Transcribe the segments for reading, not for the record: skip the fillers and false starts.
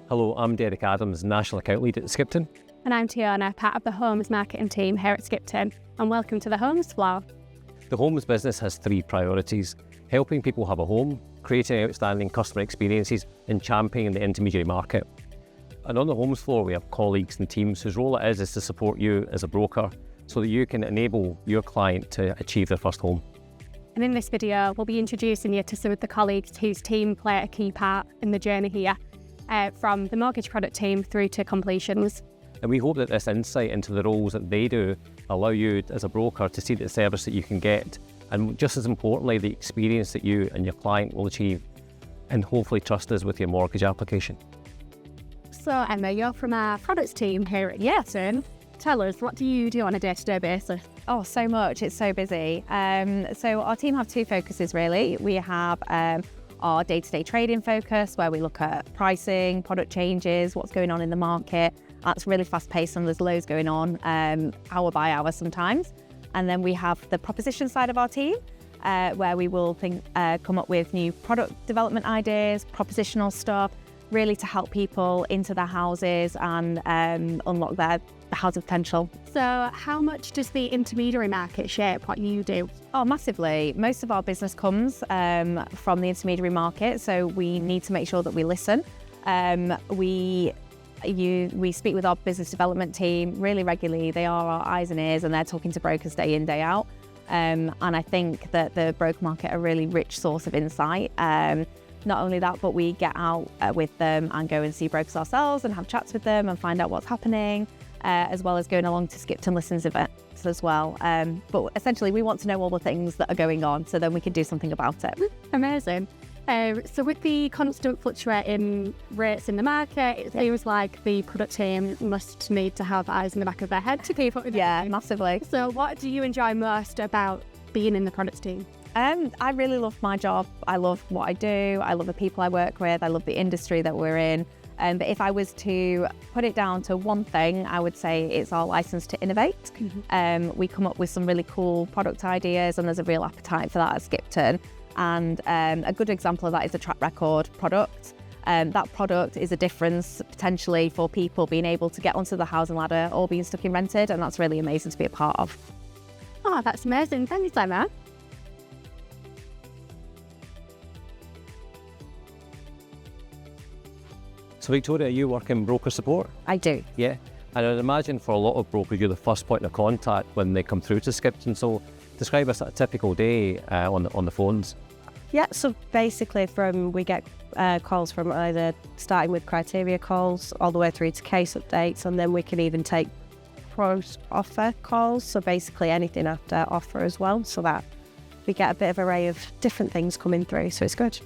Hello, I'm Derek Adams, National Account Lead at Skipton. And I'm Tiona, part of the Homes Marketing team here at Skipton, and welcome to the Homes Floor. The homes business has three priorities: helping people have a home, creating outstanding customer experiences, and championing the intermediary market. And on the Homes Floor, we have colleagues and teams whose role it is to support you as a broker so that you can enable your client to achieve their first home. And in this video, we'll be introducing you to some of the colleagues whose team play a key part in the journey here, from the mortgage product team through to completions. And we hope that this insight into the roles that they do allow you as a broker to see the service that you can get, and just as importantly, the experience that you and your client will achieve, and hopefully trust us with your mortgage application. So Emma, you're from our products team here at Skipton. Tell us, what do you do on a day-to-day basis? Oh, so much. It's so busy. So our team have two focuses really. We have our day-to-day trading focus, where we look at pricing, product changes, what's going on in the market. That's really fast-paced and there's loads going on, hour by hour sometimes. And then we have the proposition side of our team, where we will come up with new product development ideas, propositional stuff, really to help people into their houses and unlock their housing potential. So how much does the intermediary market shape what you do? Oh, massively. Most of our business comes from the intermediary market, so we need to make sure that we listen. We speak with our business development team really regularly. They are our eyes and ears, and they're talking to brokers day in, day out. And I think that the broker market are a really rich source of insight. Not only that, but we get out with them and go and see brokers ourselves and have chats with them and find out what's happening, as well as going along to Skipton Listens events as well. But essentially, we want to know all the things that are going on so then we can do something about it. Amazing. So with the constant fluctuating rates in the market, it seems like the product team must need to have eyes in the back of their head to keep up with Yeah, everything. massively. So what do you enjoy most about being in the products team? I really love my job. I love what I do. I love the people I work with. I love the industry that we're in. But if I was to put it down to one thing, I would say it's our license to innovate. Mm-hmm. We come up with some really cool product ideas, and there's a real appetite for that at Skipton. And a good example of that is the track record product. That product is a difference potentially for people being able to get onto the housing ladder or being stuck in rented, and that's really amazing to be a part of. Oh, that's amazing. Thanks, Emma. So Victoria, you work in broker support? I do. Yeah, and I'd imagine for a lot of brokers, you're the first point of contact when they come through to Skipton. So describe us a typical day on the phones. Yeah, so basically we get calls from either starting with criteria calls all the way through to case updates, and then we can even take post-offer calls, so basically anything after offer as well, so that we get a bit of array of different things coming through, so it's good.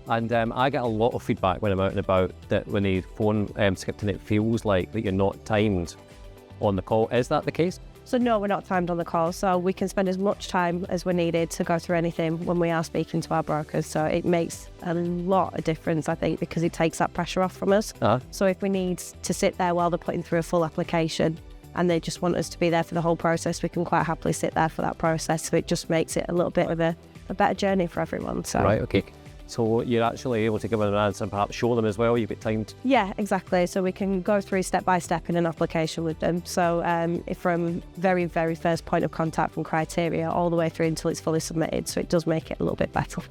And I get a lot of feedback when I'm out and about that when they phone Skipton, it feels like that you're not timed on the call. Is that the case? So no, we're not timed on the call, so we can spend as much time as we're needed to go through anything when we are speaking to our brokers. So it makes a lot of difference, I think, because it takes that pressure off from us. So if we need to sit there while they're putting through a full application and they just want us to be there for the whole process, we can quite happily sit there for that process. So it just makes it a little bit of a better journey for everyone. So. Right, okay. So you're actually able to give them an answer and perhaps show them as well, you've got timed? Yeah, exactly. So we can go through step by step in an application with them. So if from very, very first point of contact from criteria all the way through until it's fully submitted. So it does make it a little bit better.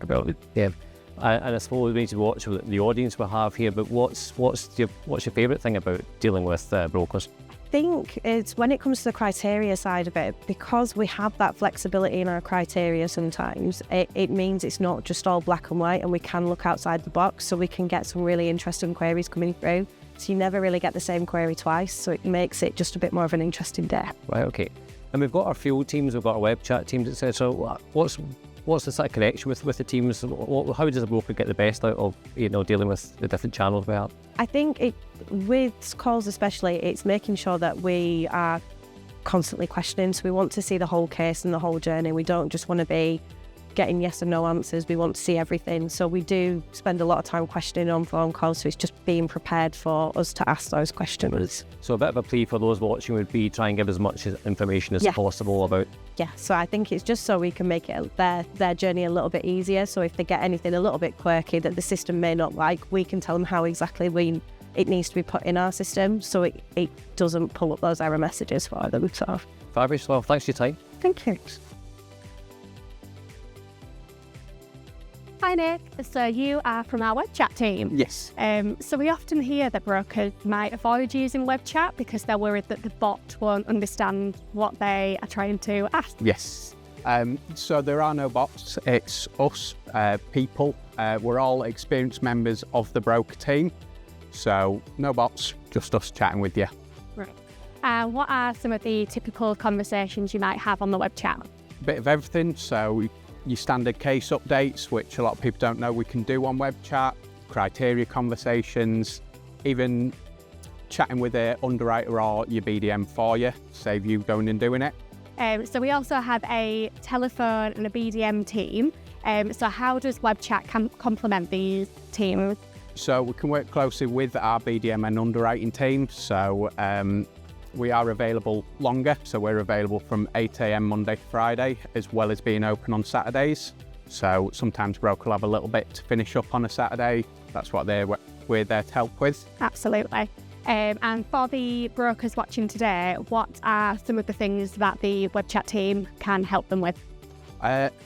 Yeah. And I suppose we need to watch the audience we have here, but what's your favourite thing about dealing with brokers? I think it's when it comes to the criteria side of it, because we have that flexibility in our criteria sometimes, it means it's not just all black and white, and we can look outside the box, so we can get some really interesting queries coming through. So you never really get the same query twice, so it makes it just a bit more of an interesting day. Right, okay. And we've got our field teams, we've got our web chat teams, etc. What's the sort of connection with the teams? How does a broker get the best out of dealing with the different channels we have? I think with calls especially, it's making sure that we are constantly questioning. So we want to see the whole case and the whole journey. We don't just want to be getting yes and no answers. We want to see everything. So we do spend a lot of time questioning on phone calls. So it's just being prepared for us to ask those questions. So a bit of a plea for those watching would be try and give as much information as possible about. Yeah, so I think it's just so we can make it their journey a little bit easier. So if they get anything a little bit quirky that the system may not like, we can tell them how exactly it needs to be put in our system so it doesn't pull up those error messages for them. So. Fabulous. Well, thanks for your time. Thank you. Hi Nick, so you are from our web chat team. Yes. So we often hear that brokers might avoid using web chat because they're worried that the bot won't understand what they are trying to ask. Yes. So there are no bots, it's us, people. We're all experienced members of the broker team. So no bots, just us chatting with you. Right. What are some of the typical conversations you might have on the web chat? A bit of everything. So your standard case updates, which a lot of people don't know we can do on web chat, criteria conversations, even chatting with an underwriter or your BDM for you, save you going and doing it. So we also have a telephone and a BDM team. So how does web chat complement these teams? So we can work closely with our BDM and underwriting team. So we are available longer. So we're available from 8 a.m. Monday to Friday, as well as being open on Saturdays. So sometimes broker will have a little bit to finish up on a Saturday. That's what we're there to help with. Absolutely. And for the brokers watching today, what are some of the things that the web chat team can help them with?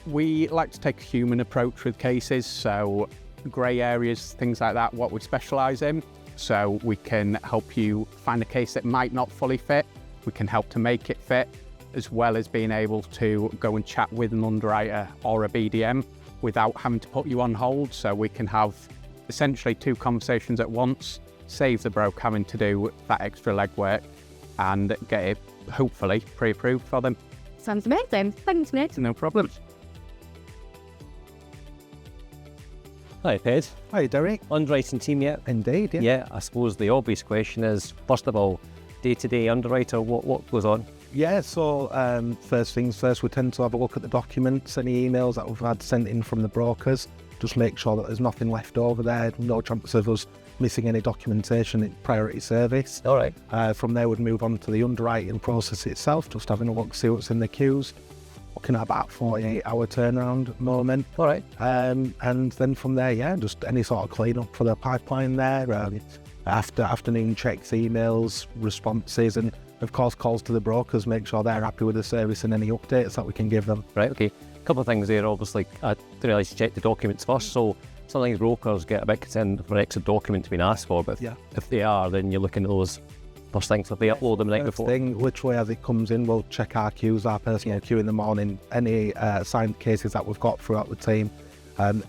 We like to take a human approach with cases. So grey areas, things like that, what we specialise in. So we can help you find a case that might not fully fit. We can help to make it fit, as well as being able to go and chat with an underwriter or a BDM without having to put you on hold. So we can have essentially 2 conversations at once, save the broker having to do that extra legwork and get it hopefully pre-approved for them. Sounds amazing. Thanks, Nick. No problem. Hi, Ped. Hi, Derek. Underwriting team yet? Indeed, yeah. Yeah, I suppose the obvious question is, first of all, day-to-day underwriter, what goes on? Yeah, so first things first, we tend to have a look at the documents, any emails that we've had sent in from the brokers, just make sure that there's nothing left over there, no chance of us missing any documentation in priority service. All right. From there, we'd move on to the underwriting process itself, just having a look, see what's in the queues. Looking at about 48-hour turnaround moment. All right. And then from there, yeah, just any sort of clean up for the pipeline there. After afternoon checks, emails, responses, and of course calls to the brokers, make sure they're happy with the service and any updates that we can give them. Right, okay. A couple of things there, obviously. I didn't realise to check the documents first, so sometimes brokers get a bit concerned for extra documents being asked for, but if they are, then you're looking at those first things. If they upload them the night before. Literally as it comes in, we'll check our queues, our personal queue in the morning, any signed cases that we've got throughout the team.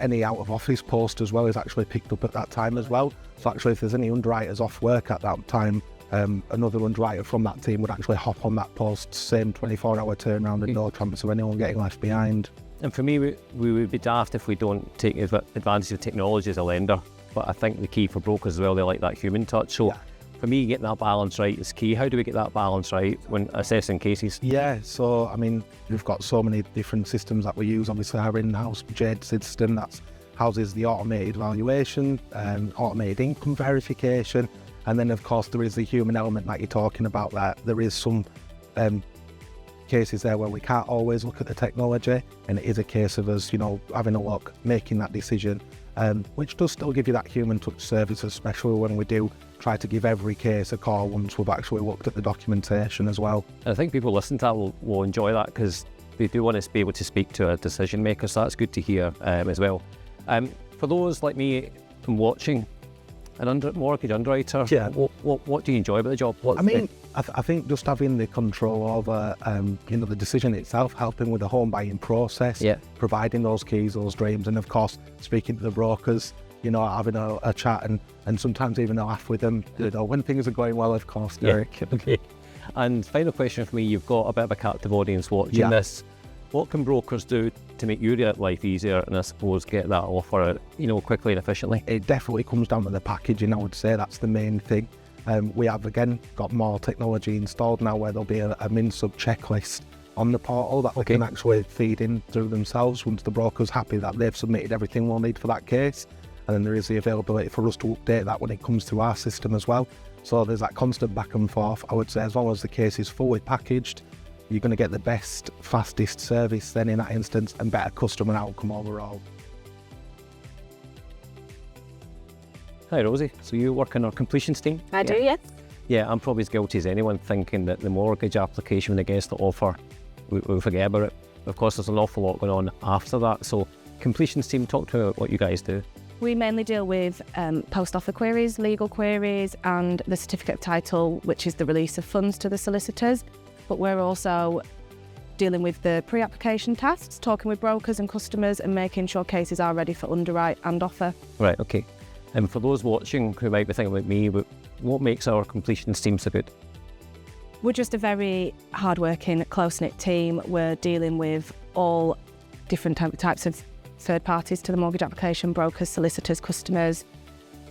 Any out of office post as well is actually picked up at that time as well. So actually if there's any underwriters off work at that time, another underwriter from that team would actually hop on that post, same 24-hour turnaround and no chance of anyone getting left behind. And for me, we would be daft if we don't take advantage of technology as a lender. But I think the key for brokers as well, they like that human touch. So for me, getting that balance right is key. How do we get that balance right when assessing cases? Yeah, so I mean, we've got so many different systems that we use. Obviously, our in-house JADE system that houses the automated valuation, automated income verification, and then of course there is the human element that you're talking about. That there is some cases there where we can't always look at the technology, and it is a case of us, having a look, making that decision, which does still give you that human touch service, especially when we do try to give every case a call once we've actually looked at the documentation as well. And I think people listening to that will enjoy that because they do want to be able to speak to a decision maker, so that's good to hear as well. For those like me from watching, an mortgage underwriter, what do you enjoy about the job? I think just having the control over the decision itself, helping with the home buying process, providing those keys, those dreams, and of course speaking to the brokers, having a chat and sometimes even a laugh with them, when things are going well, of course, Derek. Okay. And final question for me, you've got a bit of a captive audience watching this. What can brokers do to make your life easier and I suppose get that offer, quickly and efficiently? It definitely comes down to the packaging, I would say. That's the main thing. We have, again, got more technology installed now where there'll be a min-sub checklist on the portal that they can actually feed in through themselves once the broker's happy that they've submitted everything we'll need for that case. And then there is the availability for us to update that when it comes to our system as well. So there's that constant back and forth. I would say as long as the case is fully packaged, you're going to get the best, fastest service then in that instance and better customer outcome overall. Hi Rosie, so you work in our completions team? I do, yes. Yeah, I'm probably as guilty as anyone thinking that the mortgage application when they get the offer, we forget about it. Of course, there's an awful lot going on after that. So completions team, talk to me about what you guys do. We mainly deal with post-offer queries, legal queries, and the certificate of title, which is the release of funds to the solicitors. But we're also dealing with the pre-application tasks, talking with brokers and customers and making sure cases are ready for underwrite and offer. Right, okay. And for those watching who might be thinking like me, but what makes our completions team so good? We're just a very hard-working, close-knit team. We're dealing with all different types of third parties to the mortgage application, brokers, solicitors, customers.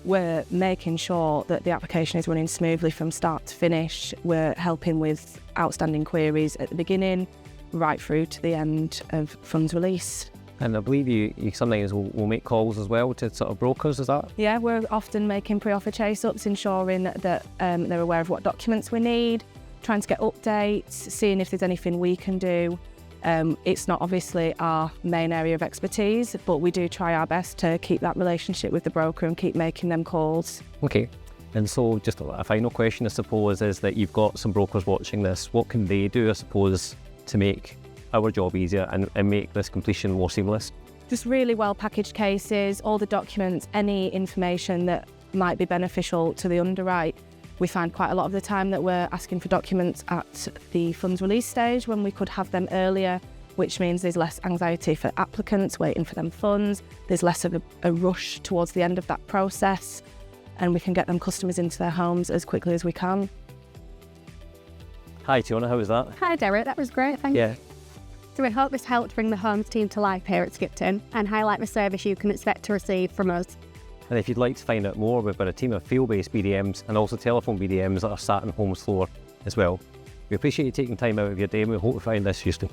We're making sure that the application is running smoothly from start to finish. We're helping with outstanding queries at the beginning, right through to the end of funds release. And I believe you sometimes will make calls as well to sort of brokers, is that? Yeah, we're often making pre-offer chase-ups, ensuring that they're aware of what documents we need, trying to get updates, seeing if there's anything we can do. It's not obviously our main area of expertise, but we do try our best to keep that relationship with the broker and keep making them calls. Okay. And so just a final question, I suppose, is that you've got some brokers watching this. What can they do, I suppose, to make our job easier and make this completion more seamless? Just really well packaged cases, all the documents, any information that might be beneficial to the underwrite. We find quite a lot of the time that we're asking for documents at the funds release stage when we could have them earlier, which means there's less anxiety for applicants waiting for them funds. There's less of a rush towards the end of that process, and we can get them customers into their homes as quickly as we can. Hi Tiona, how was that? Hi Derek, that was great, thank you. So we hope this helped bring the homes team to life here at Skipton and highlight the service you can expect to receive from us. And if you'd like to find out more, we've got a team of field-based BDMs and also telephone BDMs that are sat on homes floor as well. We appreciate you taking time out of your day and we hope you find this useful.